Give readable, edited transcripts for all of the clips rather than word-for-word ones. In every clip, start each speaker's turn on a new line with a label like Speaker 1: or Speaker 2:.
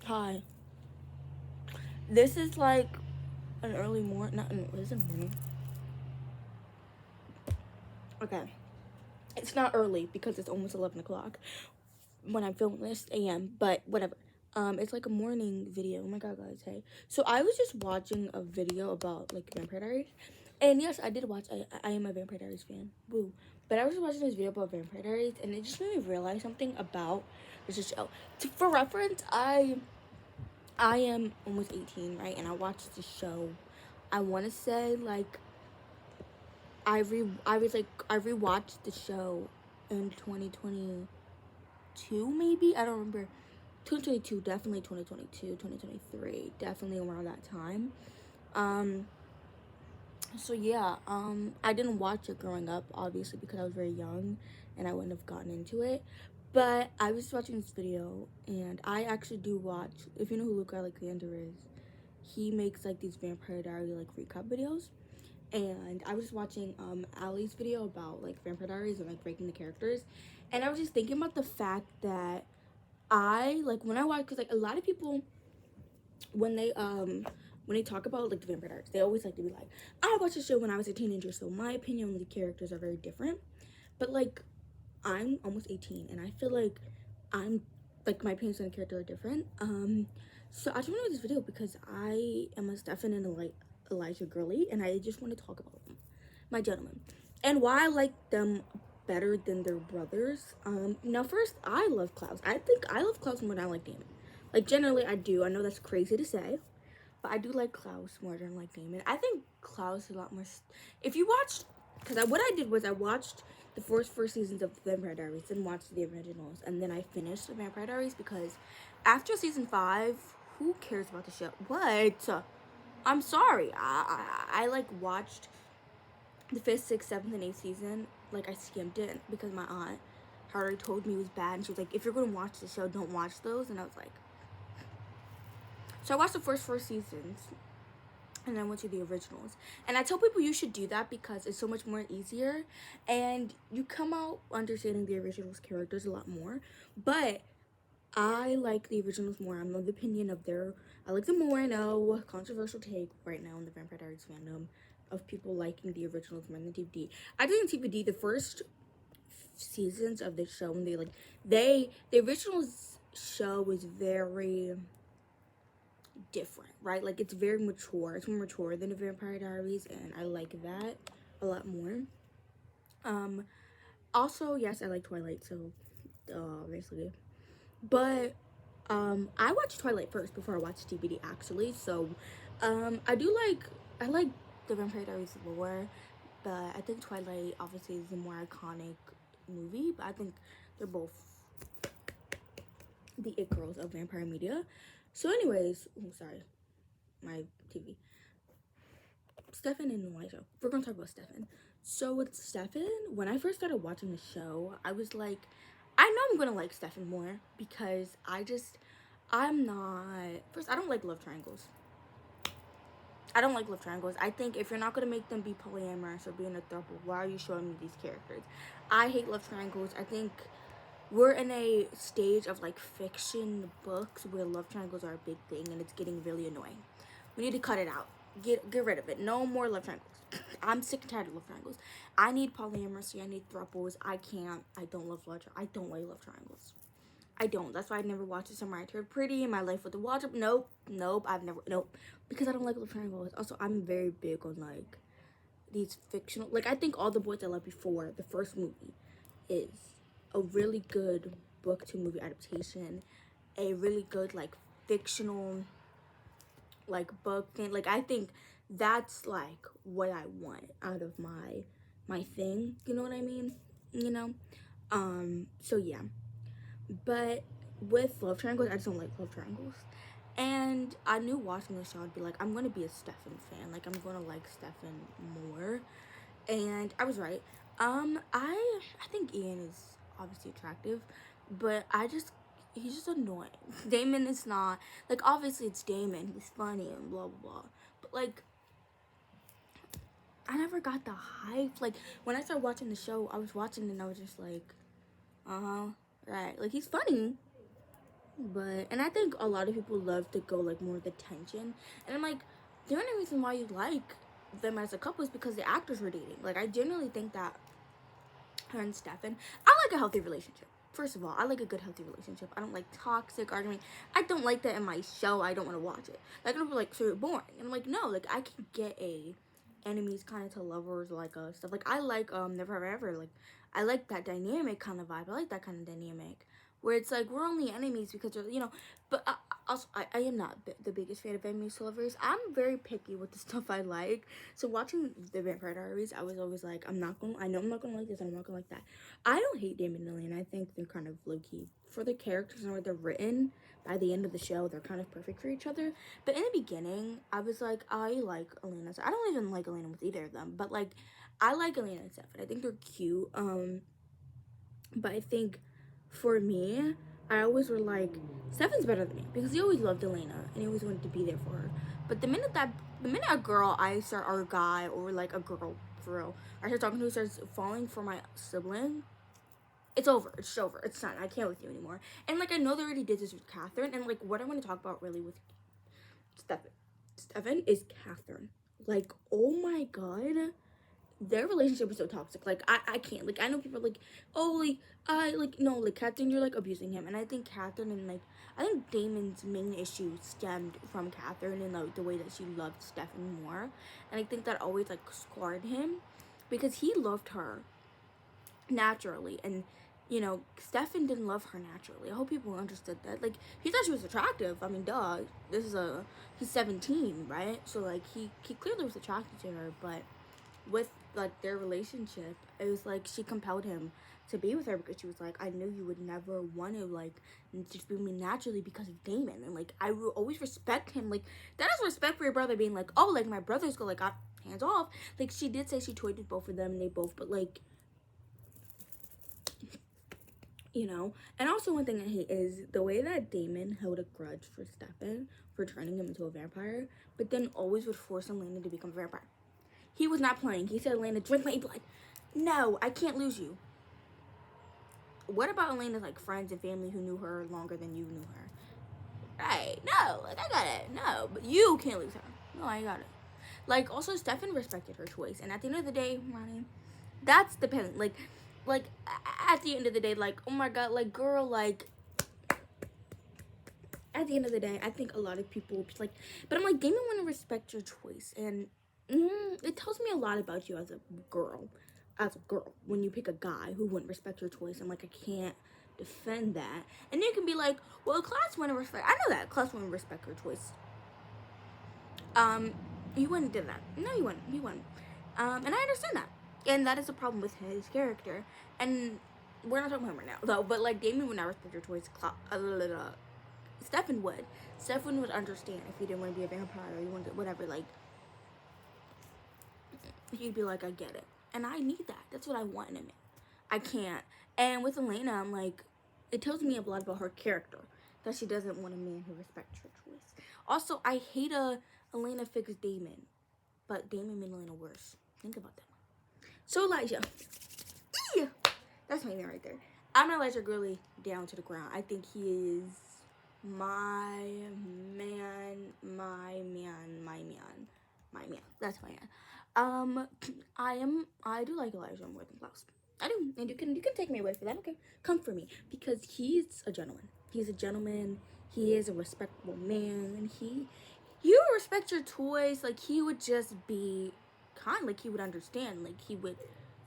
Speaker 1: Hi. This is like an early morning. Not an, is it morning? Okay. It's not early because it's almost 11 o'clock when I'm filming this a.m. But whatever. It's like a morning video. Oh my god, guys. Hey. So I was just watching a video about like Vampire Diaries, and yes, I did watch. I am a Vampire Diaries fan. Woo. But I was watching this video about Vampire Diaries, and it just made me realize something about this show. For reference, I am almost 18, right? And I watched the show. I want to say like I rewatched the show in 2022 maybe. I don't remember. 2022, definitely 2022, 2023, definitely around that time. Um so yeah, I didn't watch it growing up obviously because I was very young and I wouldn't have gotten into it. But I was watching this video and I actually do watch, if you know who Luke Alexander is, he makes like these Vampire Diary like recap videos. And I was just watching Ali's video about like Vampire Diaries and like ranking the characters, and I was just thinking about the fact that I like when I watch, because like a lot of people when they talk about like the Vampire Diaries, they always like to be like, I watched the show when I was a teenager, so my opinion on the characters are very different. But like I'm almost 18 and I feel like I'm like my opinions on the character are different. So I just want to make this video because I am a Stefan and Elijah girly, and I just want to talk about them, my gentlemen, and why I like them better than their brothers. Now first, I love Klaus. I think I love Klaus more than I like Damon. Like generally, I do. I know that's crazy to say, but I do like Klaus more than like Damon. I think Klaus is a lot more. If you watched, because what I did was I watched the first four seasons of the Vampire Diaries, then watched the originals, and then I finished the Vampire Diaries because after season 5, who cares about the show? What? I'm sorry. I like watched the 5th, 6th, 7th, and 8th season. Like I skimmed it because my aunt had already told me it was bad, and she was like, "If you're gonna watch the show, don't watch those." And I was like, so I watched the first 4 seasons, and I went to the originals. And I tell people you should do that because it's so much more easier, and you come out understanding the originals characters a lot more. But I like the originals more. I'm of the opinion of I like them more. I know, controversial take right now in the Vampire Diaries fandom of people liking the originals more than DVD. I think in DVD, the first seasons of the show, when the originals show was very different, right? Like it's very mature. It's more mature than the Vampire Diaries, and I like that a lot more. Also, yes, I like Twilight, so basically. But I watched Twilight first before I watched DVD actually. So I like the Vampire Diaries lore, but I think Twilight obviously is a more iconic movie. But I think they're both the it girls of vampire media. So anyways, oh sorry, my TV. Stefan and Elijah. We're gonna talk about Stefan. So with Stefan, when I first started watching the show, I was like, I know I'm gonna like Stefan more because I'm not. First, I don't like love triangles. I don't like love triangles. I think if you're not gonna make them be polyamorous or be in a throuple, why are you showing me these characters? I hate love triangles. I think we're in a stage of like fiction books where love triangles are a big thing and it's getting really annoying. We need to cut it out. Get rid of it. No more love triangles. I'm sick and tired of love triangles. I need polyamory. I need throuples. I don't love I don't like love triangles. I don't. That's why I never watched Summer I Turned Pretty in My Life with the Wardrobe. Nope. Nope. Because I don't like love triangles. Also, I'm very big on like these fictional. Like I think All the Boys I Loved Before, the first movie, is a really good book to movie adaptation. A really good like fictional like book thing. Like I think that's like what I want out of my thing. You know what I mean? You know? So yeah. But with love triangles, I just don't like love triangles. And I knew watching the show I'd be like, I'm gonna be a Stefan fan. Like I'm gonna like Stefan more. And I was right. I think Ian is obviously attractive, but he's just annoying. Damon is not, like obviously it's Damon, he's funny and blah blah blah. But like I never got the hype. Like when I started watching the show, I was watching and I was just like, right. Like he's funny, But, and I think a lot of people love to go, like, more the tension. And I'm like, the only reason why you like them as a couple is because the actors were dating. Like, I genuinely think that her and Stefan, I like a healthy relationship. First of all, I like a good healthy relationship. I don't like toxic arguing. I don't like that in my show. I don't want to watch it. Like, I'm like, so boring. And I'm like, no, like, I can get a enemies kind of to lovers, like, stuff. Like, I like, Never Have I Ever. Like, I like that dynamic kind of vibe. I like that kind of dynamic. Where it's like, we're only enemies because, but also, I am not the biggest fan of enemies to lovers. I'm very picky with the stuff I like. So watching the Vampire Diaries, I was always like, I know I'm not gonna like this, and I'm not gonna like that. I don't hate Damon and Elaine. I think they're kind of low-key. For the characters and where they're written, by the end of the show, they're kind of perfect for each other. But in the beginning, I was like, I like Elena. I don't even like Elena with either of them, but, like, I like Elena and Stefan. I think they're cute. But I think for me, I always were like, Stefan's better than me because he always loved Elena and he always wanted to be there for her. But the minute a girl or a guy or like a girl for real, I start talking to who starts falling for my sibling, it's over. It's over. It's done. I can't with you anymore. And like I know they already did this with Catherine, and like what I want to talk about really with Stefan is Catherine. Like, oh my god, their relationship is so toxic. Like, I can't. Like, I know people are like, oh, like, no, like, Catherine, you're, like, abusing him. And I think Catherine and, like, I think Damon's main issue stemmed from Catherine and, like, the way that she loved Stefan more. And I think that always, like, scarred him because he loved her naturally. And, Stefan didn't love her naturally. I hope people understood that. Like, he thought she was attractive. I mean, duh. He's 17, right? So, like, he clearly was attracted to her, but with like their relationship, it was like she compelled him to be with her because she was like, I knew you would never want to like just be with me naturally because of Damon, and like I will always respect him. Like that is respect for your brother being like, oh, like my brothers go like hands off. Like she did say she toyed with both of them and they both, but like and also one thing I hate is the way that Damon held a grudge for Stefan for turning him into a vampire, but then always would force Elena to become a vampire. He was not playing. He said, Elena, drink my blood. No, I can't lose you. What about Elena's, like, friends and family who knew her longer than you knew her? Right. No. Like, I got it. No. But you can't lose her. No, I got it. Like, also, Stefan respected her choice. And at the end of the day, Ronnie, that's dependent. Like, at the end of the day, like, oh, my God, like, girl, like, at the end of the day, I think a lot of people, like, but I'm like, Damon want to respect your choice. And it tells me a lot about you as a girl. When you pick a guy who wouldn't respect your choice, I'm like, I can't defend that. And you can be like, well, class wouldn't respect. I know that class wouldn't respect her choice. He wouldn't do that. No, he wouldn't. And I understand that. And that is a problem with his character. And we're not talking about him right now, though. But like, Damon would not respect your choice. Stefan would. Stefan would understand if you didn't want to be a vampire or you wanted whatever. Like, he'd be like, I get it. And I need that. That's what I want in a man. I can't. And with Elena, I'm like, it tells me a lot about her character. That she doesn't want a man who respects her choice. Also, I hate Elena fixed Damon. But Damon made Elena worse. Think about that. So Elijah. That's my man right there. I'm Elijah Gurley down to the ground. I think he is my man. That's my man. I do like Elijah more than Klaus. I do, and you can take me away for that. Okay, come for me because he's a gentleman. He's a gentleman. He is a respectable man, and he would respect your toys. Like he would just be kind. Like he would understand. Like he would,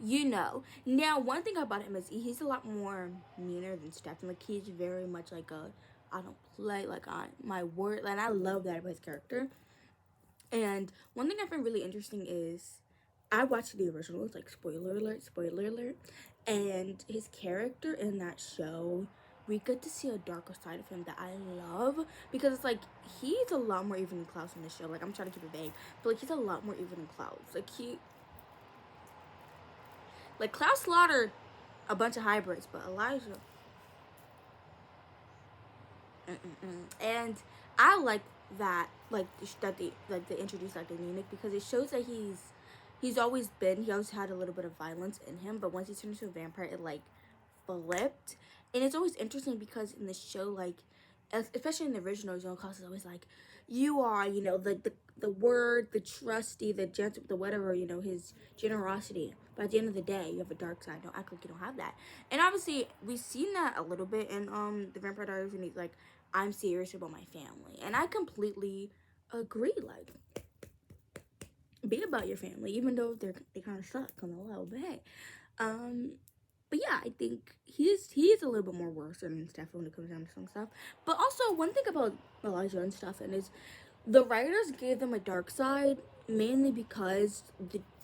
Speaker 1: Now one thing about him is he's a lot more meaner than Stefan. Like he's very much like I don't play like my word, and I love that about his character. And one thing I find really interesting is I watched the originals, like spoiler alert, and his character in that show, we get to see a darker side of him that I love because it's like he's a lot more evil than Klaus in the show. Like I'm trying to keep it vague, but like he's a lot more evil than Klaus. Like Klaus slaughtered a bunch of hybrids, but Elijah, and I like that, like that they introduced that dynamic because it shows that he always had a little bit of violence in him, but once he turned into a vampire, it like flipped. And it's always interesting because in the show, like especially in the originals, you know, Klaus is always like, you are, you know, the word, the trusty, the gentle, the whatever, you know, his generosity. But at the end of the day, you have a dark side. Don't act like you don't have that. And obviously, we've seen that a little bit in the Vampire Diaries when he's like, I'm serious about my family. And I completely agree. Like, be about your family, even though they kind of suck on the low. But hey, but yeah, I think he's a little bit more worse than Stefan when it comes down to some stuff. But also, one thing about Elijah and Stefan is the writers gave them a dark side mainly because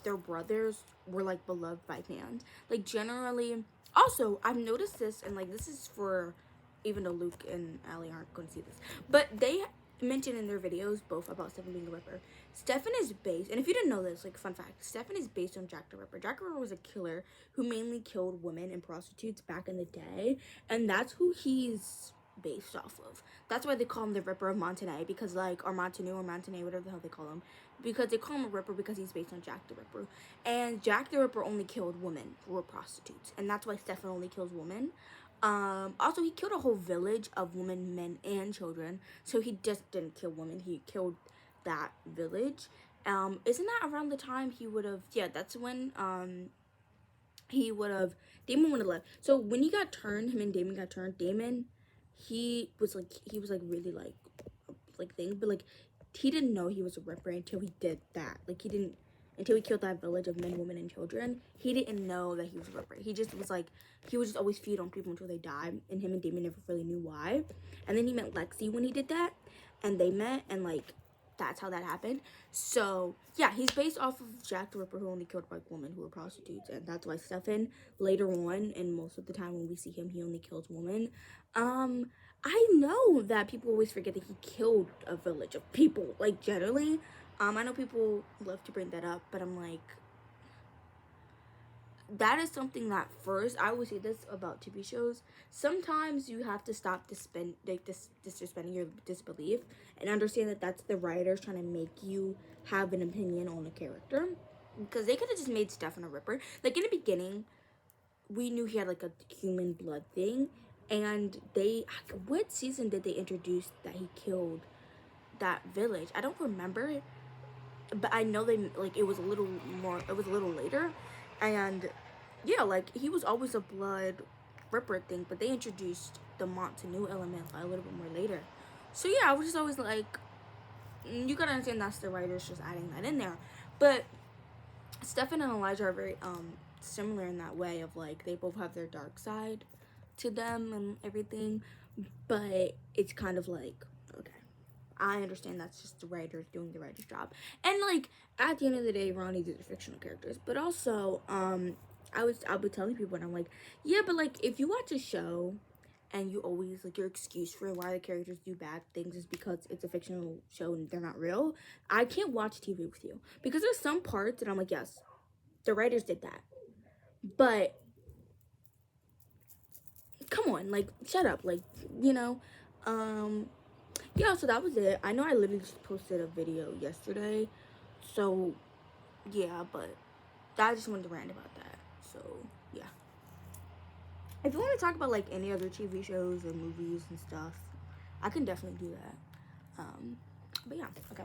Speaker 1: their brothers were like beloved by fans. Like generally, also I've noticed this, and like this is for, even though Luke and Allie aren't going to see this, but they mentioned in their videos both about Stefan being a Ripper. Stefan is based, and if you didn't know this, like fun fact, Stefan is based on Jack the Ripper. Jack the Ripper was a killer who mainly killed women and prostitutes back in the day, and that's who he's based off of. That's why they call him the Ripper of Montenay, because like, or Montenay, whatever the hell they call him, because they call him a Ripper because he's based on Jack the Ripper. And Jack the Ripper only killed women who were prostitutes, and that's why Stefan only kills women. Also, he killed a whole village of women, men, and children. So he just didn't kill women. He killed that village. Isn't that around the time he would have? Yeah, that's when he would have. Damon would have left. So when he got turned, him and Damon got turned. Damon, he was like really like thing, but like he didn't know he was a Ripper until he did that. Like he didn't, until he killed that village of men, women, and children. He didn't know that he was a Ripper. He just was like, he would just always feed on people until they died, and him and Damon never really knew why. And then he met Lexi when he did that, and they met, and like that's how that happened. So yeah, he's based off of Jack the Ripper, who only killed like women who were prostitutes, and that's why Stefan later on, and most of the time when we see him, he only kills women. I know that people always forget that he killed a village of people, like generally. I know people love to bring that up, but I'm like, that is something that first, I always say this about TV shows, sometimes you have to stop suspending your disbelief and understand that that's the writers trying to make you have an opinion on a character, because they could have just made Stefan a Ripper. Like in the beginning, we knew he had like a human blood thing, and they, what season did they introduce that he killed that village? I don't remember, but I know they, like, it was a little later. And yeah, like he was always a blood Ripper thing, but they introduced the Montanou element a little bit more later. So yeah, I was just always like, you gotta understand that's the writers just adding that in there. But Stefan and Elijah are very similar in that way of like, they both have their dark side to them and everything, but it's kind of like, okay, I understand that's just the writers doing the writer's job. And like, at the end of the day, Ronnie, these are fictional characters. But also, I'll be telling people, and I'm like, yeah, but like, if you watch a show and you always, like, your excuse for why the characters do bad things is because it's a fictional show and they're not real, I can't watch TV with you. Because there's some parts that I'm like, yes, the writers did that. But come on, like, shut up, like, you know. Yeah, so that was it. I know I literally just posted a video yesterday, so yeah, but I just wanted to rant about that. So yeah, if you want to talk about like any other TV shows or movies and stuff, I can definitely do that. But yeah, okay.